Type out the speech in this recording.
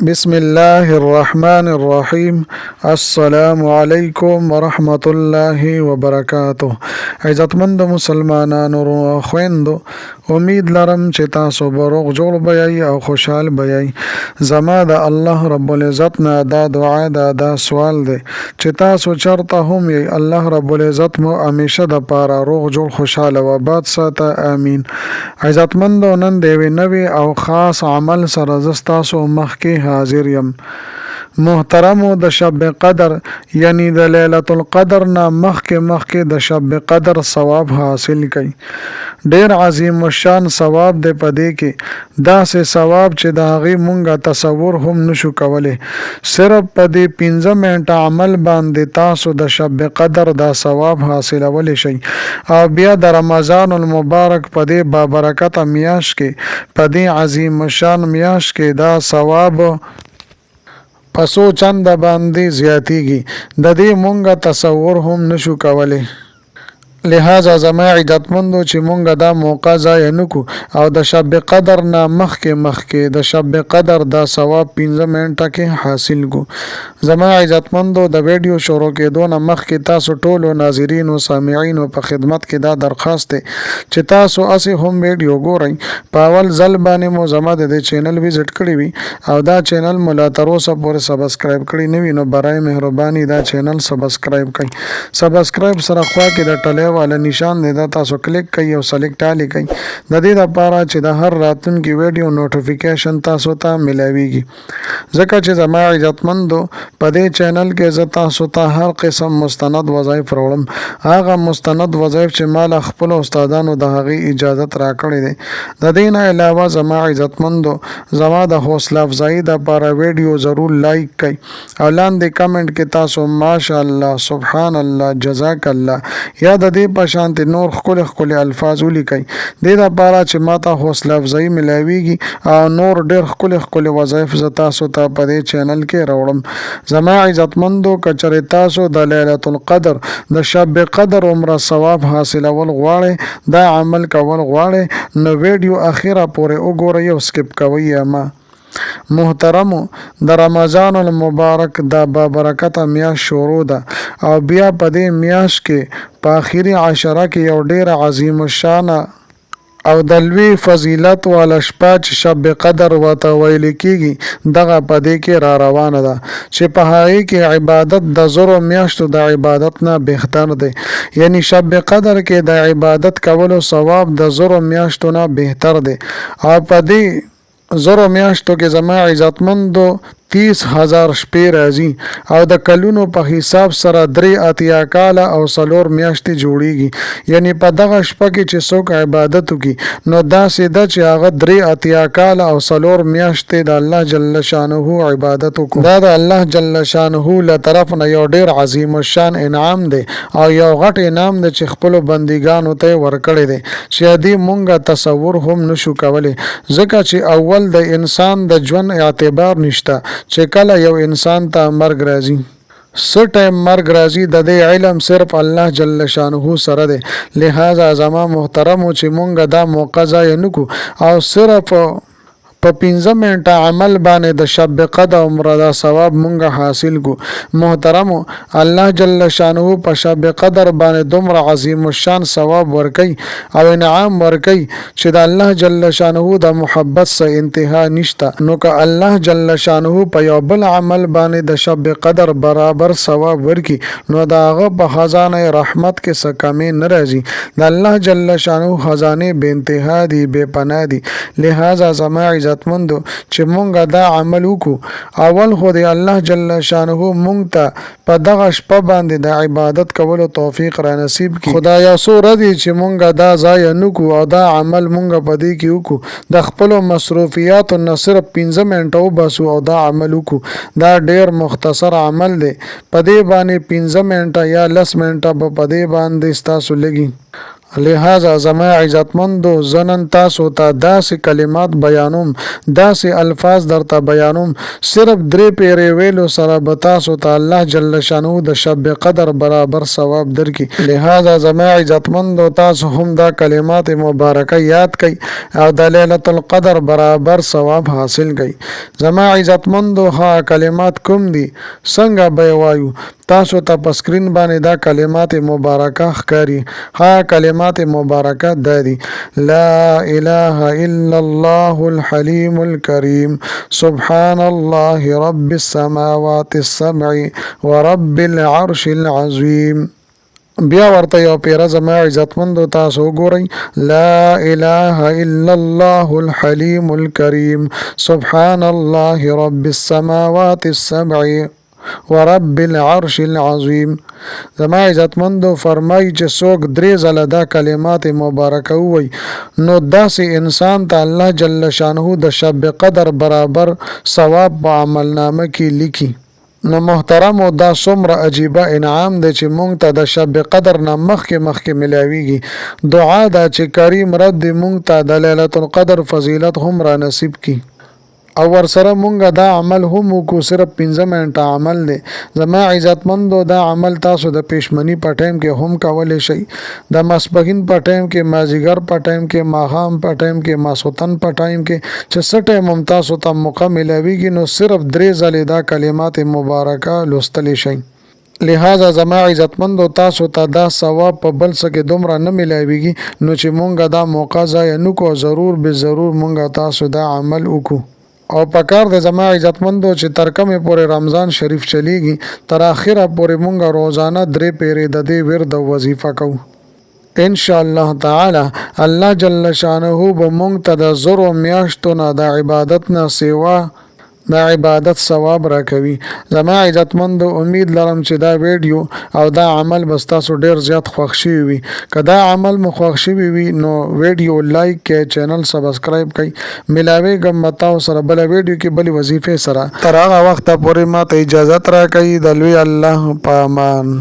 بسم الله الرحمن الرحیم. السلام علیکم ورحمت الله وبرکاته. عزتمند مسلمانانو او خويندو، امید لرم چې تاسو به روغ جوړ بیاي او خوشحال بیاي. زما د الله رب العزت نه دا دعا ده، دا سوال دی چې تاسو چرته هم یې، الله رب العزت مو همیشه د پاره روغ جوړ خوشحاله و آباد ساته، امین. عزتمندو، نن د یوې نوې او خاص عمل سره زه ستاسو مخکې حاضر یم. محترمو، د شب قدر یعنی د لیلۃ القدر نه مخکې د شب قدر ثواب حاصل کړئ. ډیر عظیم الشان ثواب دی پدې کې، داسې ثواب چې د هغې مونږه تصور هم نشو کولی. صرف پدې 15 منټه عمل باندې تاسو د شب قدر دا ثواب حاصلولی شئ. او بیا د رمضان المبارک پدې بابرکت میاش کې، پدې عظیم الشان میاش کې دا ثواب پسو چند باندې زیاتیږي، د دې مونږه تصور هم نشو کولی. لہذا زما عزتمندو چې مونږه دا موقع ضایع نکو او د شب قدر نه مخکې د شب قدر دا ثواب 15 منټه کې حاصل کو. زما عزتمندو، د ویډیو شروع کېدو نه مخکې تاسو ټولو ناظرین او سامعین په خدمت کې دا درخواست دی چې تاسو اسې هم ویډیو ګورئ. په اول ځل باندې مو زما د دې چینل وزټ کړی وي او دا چینل مو لا تر اوسه پورې سبسکرایب کړی نه وي، نو برای مهرباني دا چینل سبسکرایب کړئ. سبسکرایب سره خوا کې د ټلې والا نشان دی، دا تاسو کلیک کړئ او سلیکټ آلی کړئ، د دې لپاره چې د هر راتلونکي ویډیو نوټیفیکیشن تاسو ته ملاویږي. ځکه چې زما عزتمندو، په دې چینل کې زه تاسو ته هر قسم مستند وظایف راوړم، هغه مستند وظایف چې مال خپل استادانو د هغې اجازت راکړی دی. د دې نه علاوه زما عزتمندو، زما د حوصله افزایی دپاره ویډیو ضرور لایک کړئ او لاندې کمنټ کې تاسو ماشاءالله، سبحان الله، جزاک الله یا د دې په شانتې نور ښکلي الفاظ ولیکئ، دې دپاره چې ماته حوصله افزایی ملاویږي او نور ډېر ښکلي وظایف زه تاسو ته په دې چینل کې راوړم. زما عزتمندو، که چېرې تاسو د لیلۃ القدر د شب قدر عمره ثواب حاصلول غواړئ، دا عمل کول غواړئ، نو ویډیو اخیره پورې وګورئ او سکپ کوئ ما. محترمو، د رمضان المبارک دا بابرکته میاشت شروع ده او بیا په دې میاشت کې په آخري عشره کې یو ډیر عظیم الشانه او د لوی فضیلت والا شپه چې شب قدر ورته ویل کېږي، دغه په دې کې را روانه ده چې په هغې کې عبادت د زرو میاشتو د عبادت نه بهتر دی. یعنی شب قدر کې د عبادت کولو ثواب د زرو میاشتو نه بهتر دی. او په دې زرو میاشتو کې زما عزتمندو 30,000 شپې راځي او د کلونو په حساب سره 83 کاله او 4 میاشتې جوړیږي. یعنی په دغه شپه کې چې څوک عبادت وکړي، نو داسې ده چې هغه 83 کاله او 4 میاشتې د الله جل شانه عبادت وکړو. دا د الله جل شانه له طرف نه یو ډیر عظیم الشان انعام دی او یو غټ انعام دی چې خپلو بندګانو ته ورکړی دی چې دې مونږه تصور هم نشو کولی. ځکه چې اول د انسان د ژوند اعتبار نشته چې کله یو انسان ته مرګ راځي، څه ټایم مرګ راځي، د دې علم صرف الله جل شانه سره دی. لہذا زما محترمو، چې مونږ دا موقع ضایع نکو او صرف په 15 منټه عمل باندې د شب قدر عمره دا ثواب مونږه حاصل کو. محترمو، الله جل شانه په شب قدر باندې دومره عظیم الشان ثواب ورکي او انعام ورکي چې د الله جل شانه د محبت سره انتها نشته. نو که الله جل شانه په یو بل عمل باندې د شب قدر برابر ثواب ورکي، نو د هغه په خزانه رحمت کې څه کمی نه راځي. د الله جل شانه خزانه بې انتها دي، بې پناه دي. لہذا زما عزتمندو، چې مونږه دا عمل وکړو، اول خو د الله جل شانه مونږ ته په دغه شپه باندې د عبادت کولو توفیق را نصیب کړي. خدایا څو ورځې چې مونږه دا ضایع نکړو او دا عمل مونږه په دې کې وکړو، د خپلو مصروفیاتو نه صرف 15 منټه وباسو او دا عمل وکړو. دا ډیر مختصر عمل دی، په دې باندې 15 منټه یا 10 منټه په دې باندې ستاسو لګي لہذا زما عزتمندو زنن تاسو ته داسې کلمات بیانوم، داسې الفاظ درته بیانوم، صرف 3 پیرې ویلو سره به تاسو ته الله جل شانه د شب قدر برابر ثواب درکړي. لہذا زما عزتمندو تاسو هم دا کلمات مبارکه یاد کړئ او د لیلۃ القدر برابر ثواب حاصل کړئ. زما عزتمندو ها کلمات کوم دي څنګه به وایو؟ تاسو ته په سکرین باندې دا کلمات مبارکه ښکاري. ها کلمات مبارکه دا دي: لا اله الا الله الحلیم الکریم، سبحان الله رب السماوات السبع ورب العرش العظیم. بیا ورته یو پیره زما عزتمندو تاسو وګورئ: لا اله الا الله الحلیم الکریم، سبحان الله رب السماوات السبع ورب العرش العظیم. زما عزتمندو فرمای چې څوک 3 ځله دا کلمات مبارکه ووایي نو داسې انسان ته الله جل شانه د شب قدر برابر ثواب په عملنامه کې لیکي. نو محترمو دا څومره عجیبه انعام دی چې مونږ ته د شب قدر نه مخکې ملاویږي. دعا ده چې کریم رب دې مونږ ته د لیلۃ القدر فضیلت هم را نصیب کی او ورسره مونږه دا عمل هم وکړو. صرف 15 منټه عمل دی. زما عزتمندو دا عمل تاسو د پېشمنی په ټایم کې هم کولی شئ، د ماسپښین په ټایم کې، مازدیګر په ټایم کې، ماښام په ټایم کې، ماسخوتن په ټایم کې، چې څه ټایم هم تاسو ته موقع ملاویږي نو صرف 3 ځلې دا کلمات مبارکه لوستلی شئ. لہذا زما عزتمندو تاسو ته دا ثواب په بل څه کې دومره نه ملاویږي نو چې مونږه دا موقع ضایع نه کړو، ضرور به ضرور مونږه تاسو دا عمل وکړو. او پکار د زما عزتمندو چې تر کومه پورې رمضان شریف چلیږي تر اخره پورې مونږه روزانه 3 پیرې د دې ورد وظیفه کوو. ان شاء الله تعالی الله جل شانه به مونږ ته د زرو میاشتو نه د عبادت نه سیوا د عبادت ثواب راکوي. زما عزتمندو امید لرم چې دا ویډیو او دا عمل بس تاسو ډیر زیات خوښ شوي وي. که دا عمل مو خوښ شوي وي نو ویډیو لایک کړئ، چینل سبسکرایب کړئ. ملاویږم تاسو سره بل ویډیو کې بلې وظیفې سره. تر هغه وخته پورې ماته اجازت راکړئ. د لوی الله په امان.